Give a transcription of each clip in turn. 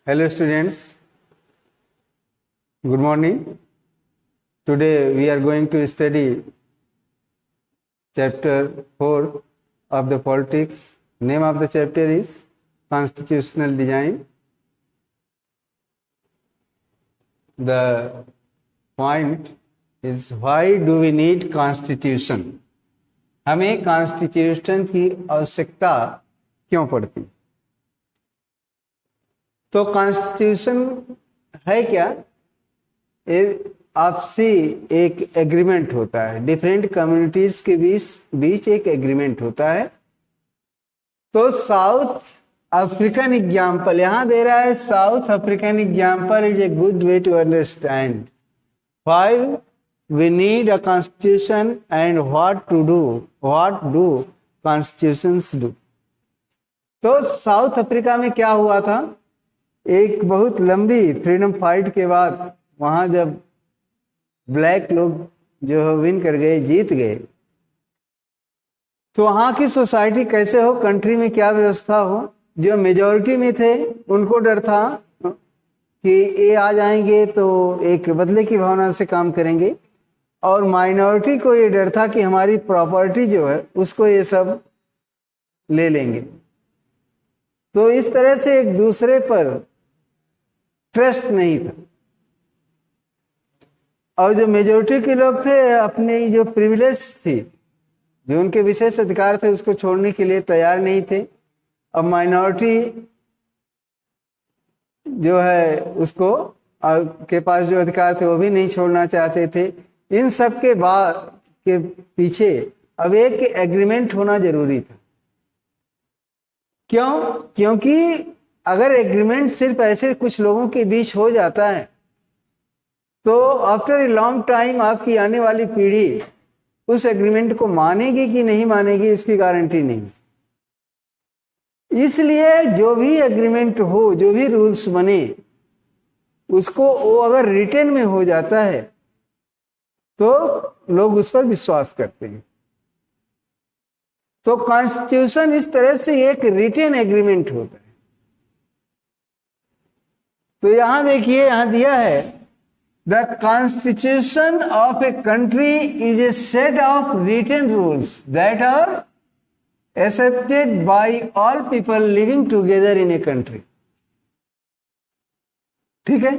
Hello students, good morning. Today we are going to study chapter 4 of the politics. Name of the chapter is Constitutional Design. The point is, why do we need constitution? हमें constitution की आवश्यकता क्यों पड़ती? तो constitution है क्या? आपसी एक एग्रीमेंट होता है, डिफरेंट कम्युनिटीज के बीच एक एग्रीमेंट होता है। तो साउथ अफ्रीकन एग्जाम्पल यहां दे रहा है। South African example is a good way to understand why we need a constitution and what do constitutions do. तो साउथ अफ्रीका में क्या हुआ था? एक बहुत लंबी फ्रीडम फाइट के बाद वहां जब ब्लैक लोग जो विन कर गए, जीत गए, तो वहां की सोसाइटी कैसे हो, कंट्री में क्या व्यवस्था हो। जो मेजॉरिटी में थे उनको डर था कि ये आ जाएंगे तो एक बदले की भावना से काम करेंगे, और माइनॉरिटी को ये डर था कि हमारी प्रॉपर्टी जो है उसको ये सब ले लेंगे। तो इस तरह से एक दूसरे पर ट्रस्ट नहीं था, और जो मेजोरिटी के लोग थे अपनी जो प्रिविलेज थी, जो उनके विशेष अधिकार थे, उसको छोड़ने के लिए तैयार नहीं थे। अब माइनॉरिटी जो है उसको के पास जो अधिकार थे वो भी नहीं छोड़ना चाहते थे। इन सब के बाद के पीछे अब एक एग्रीमेंट होना जरूरी था। क्यों? क्योंकि अगर एग्रीमेंट सिर्फ ऐसे कुछ लोगों के बीच हो जाता है तो आफ्टर ए लॉन्ग टाइम आपकी आने वाली पीढ़ी उस एग्रीमेंट को मानेगी कि नहीं मानेगी, इसकी गारंटी नहीं। इसलिए जो भी एग्रीमेंट हो, जो भी रूल्स बने, उसको वो अगर रिटन में हो जाता है तो लोग उस पर विश्वास करते हैं। तो कॉन्स्टिट्यूशन इस तरह से एक रिटन एग्रीमेंट होता है। तो यहां देखिए, यहां दिया है, the constitution of a country is a set of written rules that are accepted by all people living together in a country. ठीक है?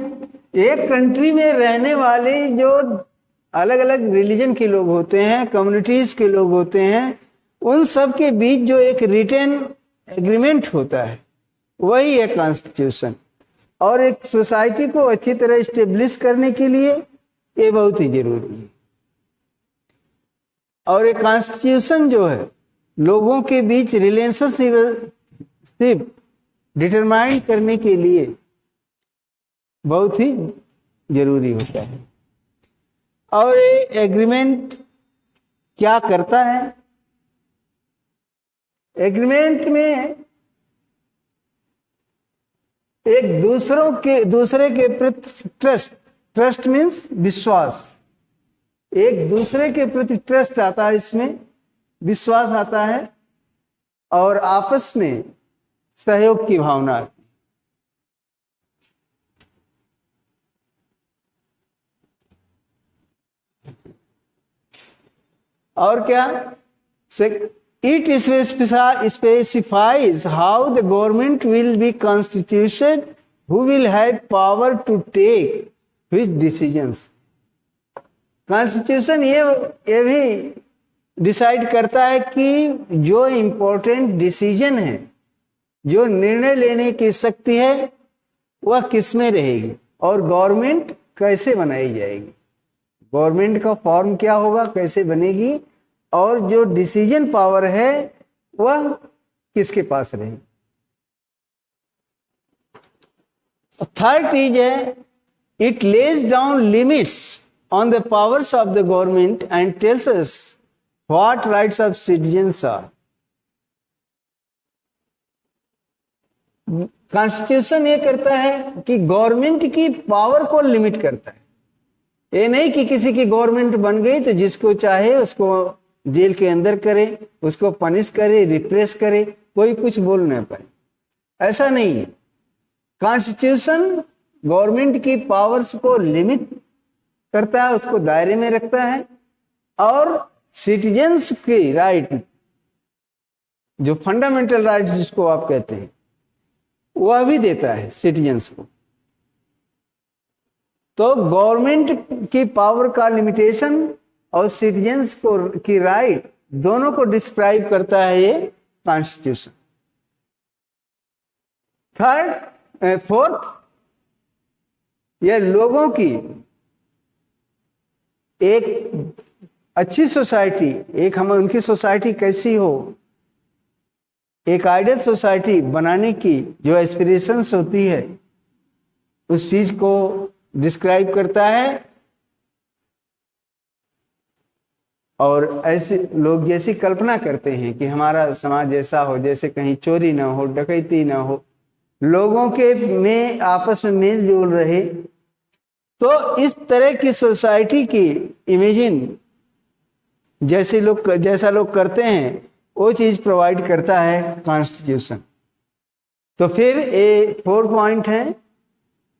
एक कंट्री में रहने वाले जो अलग अलग रिलीजन के लोग होते हैं, कम्युनिटीज के लोग होते हैं, उन सब के बीच जो एक रिटन एग्रीमेंट होता है वही है कॉन्स्टिट्यूशन। और एक सोसाइटी को अच्छी तरह स्टेब्लिश करने के लिए ये बहुत ही जरूरी है। और एक कॉन्स्टिट्यूशन जो है लोगों के बीच रिलेशनशिप डिटरमाइन करने के लिए बहुत ही जरूरी होता है। और ये एग्रीमेंट क्या करता है? एग्रीमेंट में एक दूसरे के प्रति ट्रस्ट मीन्स विश्वास, एक दूसरे के प्रति ट्रस्ट आता है, इसमें विश्वास आता है, और आपस में सहयोग की भावना आती है। और क्या? It specifies how the government will be constituted, who will have power to take which decisions. Constitution ये भी डिसाइड करता है कि जो इम्पोर्टेंट डिसीजन है, जो निर्णय लेने की शक्ति है, वह किस में रहेगी और गवर्नमेंट कैसे बनाई जाएगी, गवर्नमेंट का फॉर्म क्या होगा, कैसे बनेगी, और जो डिसीजन पावर है वह किसके पास रहेगी। Third is it lays down limits on the powers of the government and tells us what rights of citizens are. Constitution ये करता है कि गवर्नमेंट की पावर को लिमिट करता है। ये नहीं कि किसी की गवर्नमेंट बन गई तो जिसको चाहे उसको जेल के अंदर करे, उसको पनिश करे, रिप्रेस करे, कोई कुछ बोल नहीं पाए, ऐसा नहीं है। कॉन्स्टिट्यूशन गवर्नमेंट की पावर्स को लिमिट करता है, उसको दायरे में रखता है, और सिटीजन्स की राइट, जो फंडामेंटल राइट जिसको आप कहते हैं, वह भी देता है सिटीजन्स को। तो गवर्नमेंट की पावर का लिमिटेशन और सिटीजन्स को की राइट दोनों को डिस्क्राइब करता है ये कॉन्स्टिट्यूशन। फोर्थ, यह लोगों की एक अच्छी सोसाइटी, एक हम उनकी सोसाइटी कैसी हो, एक आइडियल सोसाइटी बनाने की जो एस्पिरेशंस होती है, उस चीज को डिस्क्राइब करता है। और ऐसे लोग जैसी कल्पना करते हैं कि हमारा समाज ऐसा हो, जैसे कहीं चोरी ना हो, डकैती ना हो, लोगों के में आपस में मेल जोल रहे, तो इस तरह की सोसाइटी की इमेजिन जैसा लोग करते हैं वो चीज प्रोवाइड करता है कॉन्स्टिट्यूशन। तो फिर ये 4 पॉइंट है,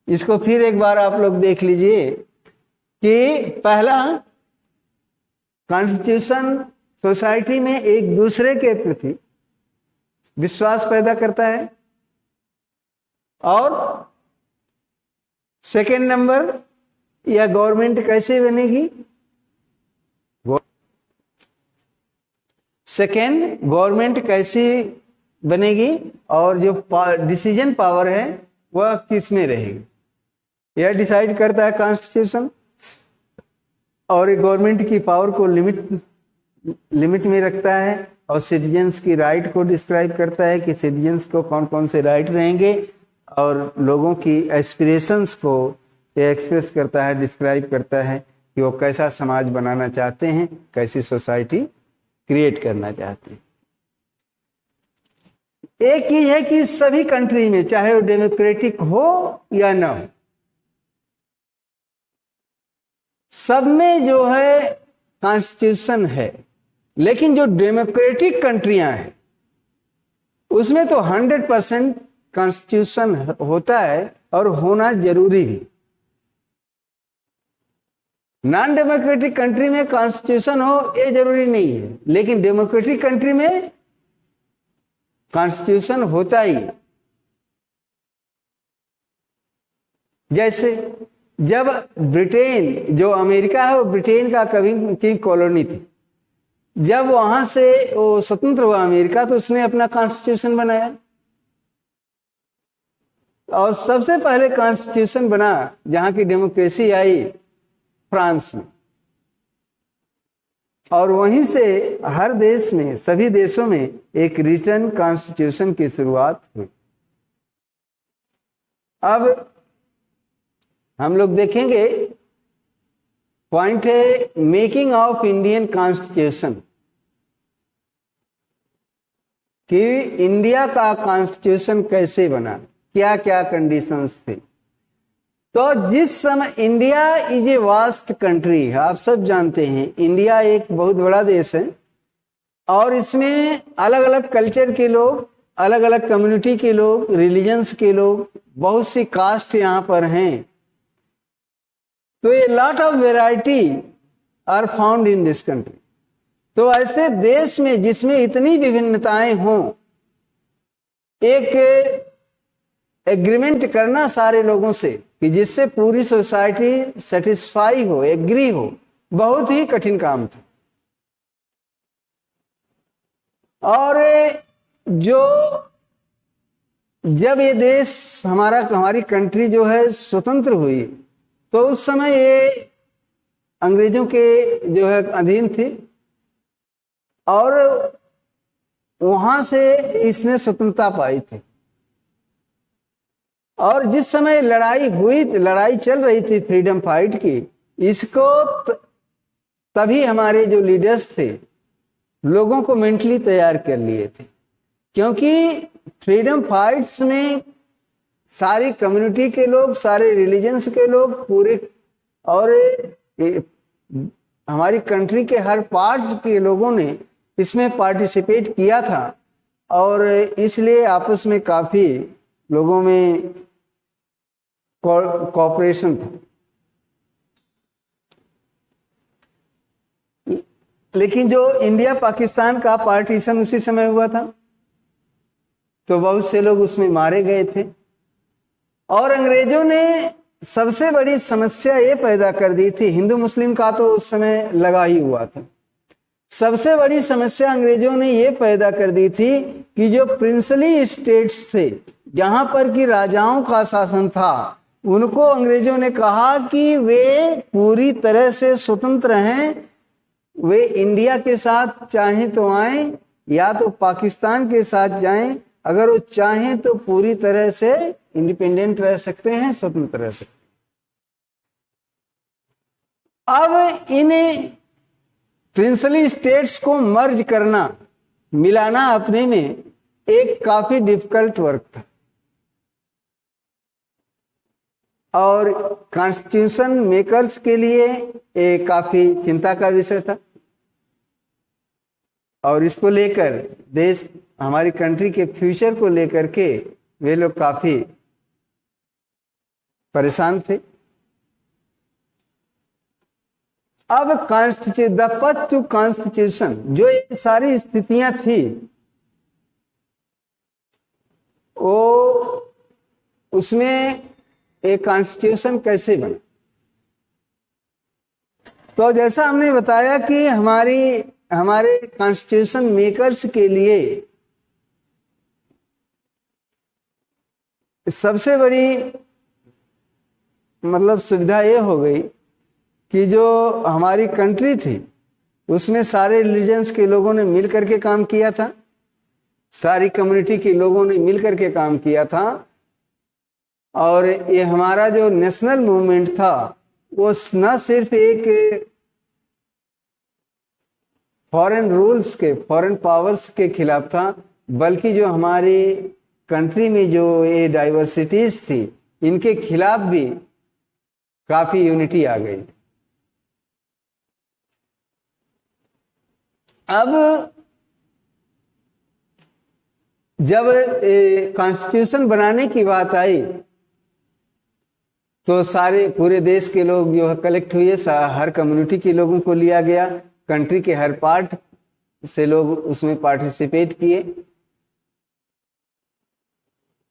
इसको फिर एक बार आप लोग देख लीजिए कि पहला, कॉन्स्टिट्यूशन सोसाइटी में एक दूसरे के प्रति विश्वास पैदा करता है। और सेकेंड नंबर, यह गवर्नमेंट कैसे बनेगी, सेकेंड गवर्नमेंट कैसी बनेगी और जो डिसीजन पावर है वह किस में रहेगी, यह डिसाइड करता है कॉन्स्टिट्यूशन। और गवर्नमेंट की पावर को लिमिट में रखता है और सिटीजन्स की राइट को डिस्क्राइब करता है कि सिटीजन्स को कौन कौन से राइट रहेंगे, और लोगों की एस्पिरेशंस को एक्सप्रेस करता है, डिस्क्राइब करता है कि वो कैसा समाज बनाना चाहते हैं, कैसी सोसाइटी क्रिएट करना चाहते हैं। एक चीज है कि सभी कंट्री में, चाहे वो डेमोक्रेटिक हो या ना हो, सब में जो है कॉन्स्टिट्यूशन है। लेकिन जो डेमोक्रेटिक कंट्रियां हैं उसमें तो 100% कॉन्स्टिट्यूशन होता है और होना जरूरी भी। नॉन डेमोक्रेटिक कंट्री में कॉन्स्टिट्यूशन हो ये जरूरी नहीं है, लेकिन डेमोक्रेटिक कंट्री में कॉन्स्टिट्यूशन होता ही। जैसे जब ब्रिटेन, जो अमेरिका है वो ब्रिटेन का कभी की कॉलोनी थी, जब वहां से वो स्वतंत्र हुआ अमेरिका, तो उसने अपना कॉन्स्टिट्यूशन बनाया। और सबसे पहले कॉन्स्टिट्यूशन बना जहां की डेमोक्रेसी आई, फ्रांस में। और वहीं से हर देश में, सभी देशों में एक रिटन कॉन्स्टिट्यूशन की शुरुआत हुई। अब हम लोग देखेंगे, पॉइंट है मेकिंग ऑफ इंडियन कॉन्स्टिट्यूशन, कि इंडिया का कॉन्स्टिट्यूशन कैसे बना, क्या क्या कंडीशंस थे। तो जिस समय, India is a vast country, आप सब जानते हैं इंडिया एक बहुत बड़ा देश है, और इसमें अलग अलग कल्चर के लोग, अलग अलग कम्युनिटी के लोग, रिलीजन्स के लोग, बहुत सी कास्ट यहाँ पर हैं। तो a lot of variety are found in this country. तो ऐसे देश में जिसमें इतनी विभिन्नताएं हों, एक एग्रीमेंट करना सारे लोगों से कि जिससे पूरी सोसाइटी सेटिस्फाई हो, एग्री हो, बहुत ही कठिन काम था। और जब ये देश हमारी कंट्री जो है स्वतंत्र हुई, तो उस समय ये अंग्रेजों के जो है अधीन थी, और वहां से इसने स्वतंत्रता पाई थी। और जिस समय लड़ाई चल रही थी फ्रीडम फाइट की, इसको तभी हमारे जो लीडर्स थे लोगों को मेंटली तैयार कर लिए थे, क्योंकि फ्रीडम फाइट्स में सारी कम्युनिटी के लोग, सारे रिलीजन्स के लोग पूरे, और हमारी कंट्री के हर पार्ट के लोगों ने इसमें पार्टिसिपेट किया था। और इसलिए आपस में काफी लोगों में कॉर्पोरेशन था। लेकिन जो इंडिया पाकिस्तान का पार्टीशन उसी समय हुआ था, तो बहुत से लोग उसमें मारे गए थे। और अंग्रेजों ने सबसे बड़ी समस्या ये पैदा कर दी थी, हिंदू मुस्लिम का तो उस समय लगा ही हुआ था। सबसे बड़ी समस्या अंग्रेजों ने ये पैदा कर दी थी कि जो प्रिंसली स्टेट्स थे, जहां पर कि राजाओं का शासन था, उनको अंग्रेजों ने कहा कि वे पूरी तरह से स्वतंत्र हैं, वे इंडिया के साथ चाहें तो आएं या तो पाकिस्तान के साथ जाएं, अगर वो चाहें तो पूरी तरह से इंडिपेंडेंट रह सकते हैं, स्वतंत्र रह सकते हैं। अब इन प्रिंसली स्टेट्स को मर्ज करना, मिलाना अपने में एक काफी डिफिकल्ट वर्क था और कॉन्स्टिट्यूशन मेकर्स के लिए एक काफी चिंता का विषय था। और इसको लेकर देश, हमारी कंट्री के फ्यूचर को लेकर के वे लोग काफी परेशान थे। अब द पथ टू कॉन्स्टिट्यूशन, जो ये सारी स्थितियां थी, वो उसमें एक कॉन्स्टिट्यूशन कैसे बना। तो जैसा हमने बताया कि हमारे कॉन्स्टिट्यूशन मेकर्स के लिए सबसे बड़ी मतलब सुविधा ये हो गई कि जो हमारी कंट्री थी उसमें सारे रिलीजन्स के लोगों ने मिल करके काम किया था, सारी कम्युनिटी के लोगों ने मिल करके काम किया था। और ये हमारा जो नेशनल मूवमेंट था वो न सिर्फ एक फॉरेन रूल्स के, फॉरेन पावर्स के खिलाफ था, बल्कि जो हमारी कंट्री में जो ये डाइवर्सिटीज थी, इनके खिलाफ भी काफी यूनिटी आ गई। अब जब कॉन्स्टिट्यूशन बनाने की बात आई तो सारे पूरे देश के लोग जो कलेक्ट हुए, हर कम्युनिटी के लोगों को लिया गया, कंट्री के हर पार्ट से लोग उसमें पार्टिसिपेट किए।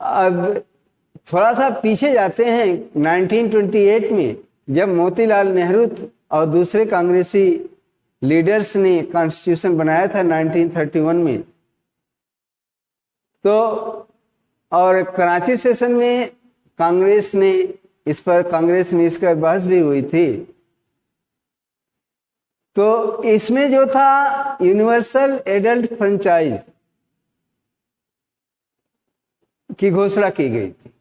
अब थोड़ा सा पीछे जाते हैं 1928 में, जब मोतीलाल नेहरू और दूसरे कांग्रेसी लीडर्स ने कॉन्स्टिट्यूशन बनाया था 1931 में। तो और कराची सेशन में कांग्रेस ने कांग्रेस में इसका बहस भी हुई थी। तो इसमें जो था यूनिवर्सल एडल्ट फ्रेंचाइज की घोषणा की गई थी।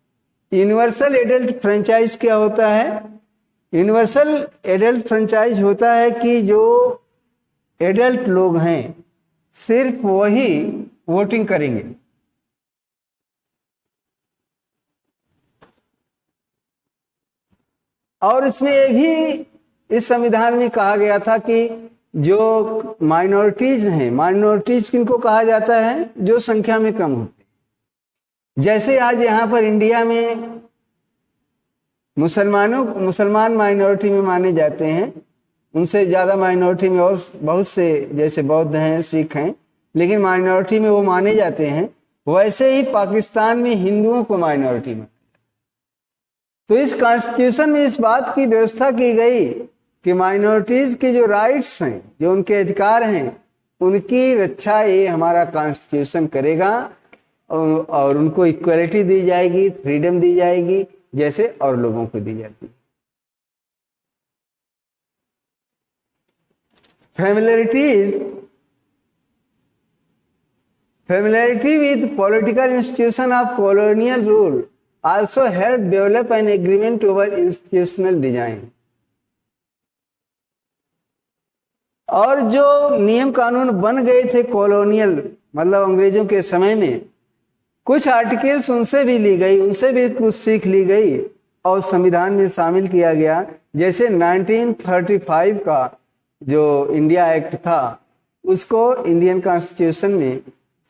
यूनिवर्सल एडल्ट फ्रेंचाइज क्या होता है? यूनिवर्सल एडल्ट फ्रेंचाइज होता है कि जो एडल्ट लोग हैं सिर्फ वही वोटिंग करेंगे। और इसमें ये भी इस संविधान में कहा गया था कि जो माइनॉरिटीज हैं, माइनॉरिटीज किनको कहा जाता है? जो संख्या में कम होते हैं। जैसे आज यहाँ पर इंडिया में मुसलमान माइनॉरिटी में माने जाते हैं, उनसे ज्यादा माइनॉरिटी में और बहुत से जैसे बौद्ध हैं, सिख हैं, लेकिन माइनॉरिटी में वो माने जाते हैं। वैसे ही पाकिस्तान में हिंदुओं को माइनॉरिटी में। तो इस कॉन्स्टिट्यूशन में इस बात की व्यवस्था की गई कि माइनॉरिटीज के जो राइट्स हैं, जो उनके अधिकार हैं, उनकी रक्षा ये हमारा कॉन्स्टिट्यूशन करेगा और उनको इक्वलिटी दी जाएगी, फ्रीडम दी जाएगी, जैसे और लोगों को दी जाती है। Familiarity with political institution of colonial rule also helped develop an agreement over institutional design. और जो नियम कानून बन गए थे कॉलोनियल मतलब अंग्रेजों के समय में, कुछ आर्टिकल्स उनसे भी ली गई, उनसे भी कुछ सीख ली गई और संविधान में शामिल किया गया। जैसे 1935 का जो इंडिया एक्ट था उसको इंडियन कॉन्स्टिट्यूशन में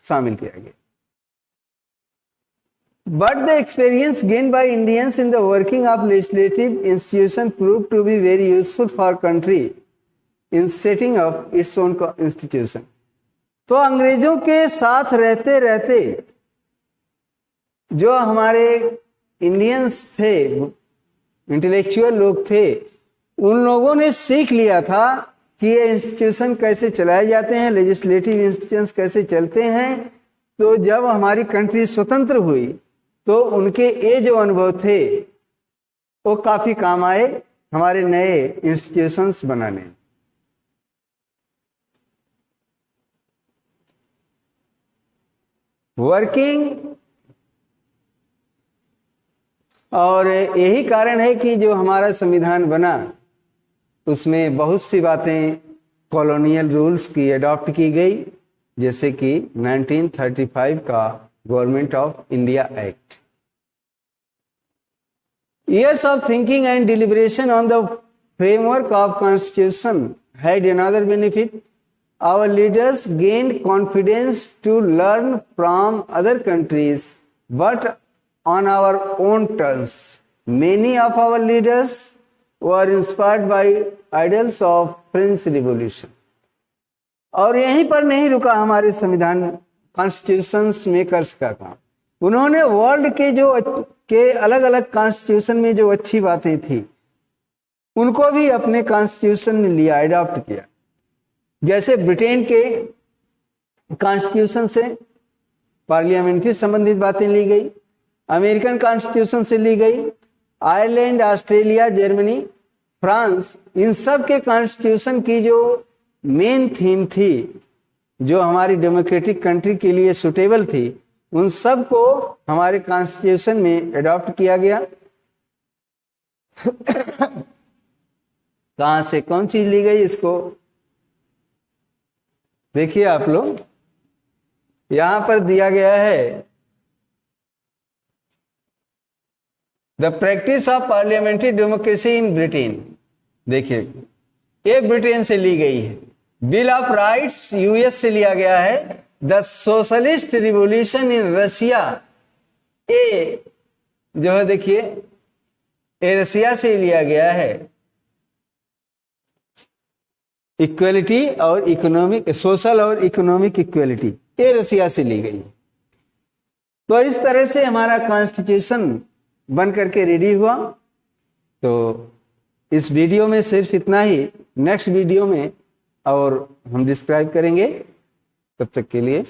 शामिल किया गया। But the experience gained by Indians in the working of legislative institution proved to be very useful for country in setting up its own institution. तो अंग्रेजों के साथ रहते रहते जो हमारे इंडियंस थे, इंटेलेक्चुअल लोग थे, उन लोगों ने सीख लिया था कि ये इंस्टीट्यूशन कैसे चलाए जाते हैं, लेजिस्लेटिव इंस्टीट्यूशंस कैसे चलते हैं। तो जब हमारी कंट्री स्वतंत्र हुई तो उनके ये जो अनुभव थे वो काफी काम आए हमारे नए इंस्टीट्यूशंस बनाने। वर्किंग, और यही कारण है कि जो हमारा संविधान बना उसमें बहुत सी बातें कॉलोनियल रूल्स की अडॉप्ट की गई, जैसे कि 1935 का government of India act. Years of thinking and deliberation on the framework of constitution had another benefit. Our leaders gained confidence to learn from other countries, but on our own terms. Many of our leaders were inspired by ideals of French Revolution. और यहीं पर नहीं रुका हमारे संविधान constitutions makers का काम। उन्होंने वर्ल्ड के अलग अलग कॉन्स्टिट्यूशन में जो अच्छी बातें थी उनको भी अपने कॉन्स्टिट्यूशन में लिया, अडॉप्ट किया। जैसे ब्रिटेन के कॉन्स्टिट्यूशन से पार्लियामेंट्री संबंधित बातें ली गई, अमेरिकन कॉन्स्टिट्यूशन से ली गई, आयरलैंड, ऑस्ट्रेलिया, जर्मनी, फ्रांस, इन सब के कॉन्स्टिट्यूशन की जो मेन थीम थी, जो हमारी डेमोक्रेटिक कंट्री के लिए सुटेबल थी, उन सब को हमारे कॉन्स्टिट्यूशन में अडॉप्ट किया गया। कहां से कौन चीज ली गई इसको देखिए आप लोग, यहां पर दिया गया है the practice of parliamentary democracy in Britain. देखिए ये ब्रिटेन से ली गई है। बिल ऑफ राइट्स यूएस से लिया गया है। The socialist revolution in Russia, ये जो है देखिए ये रशिया से लिया गया है। इक्वलिटी और इकोनॉमिक, सोशल और इकोनॉमिक इक्वलिटी, ये रशिया से ली गई। तो इस तरह से हमारा कॉन्स्टिट्यूशन बन करके रेडी हुआ। तो इस वीडियो में सिर्फ इतना ही, नेक्स्ट वीडियो में और हम डिस्क्राइब करेंगे। तब तक के लिए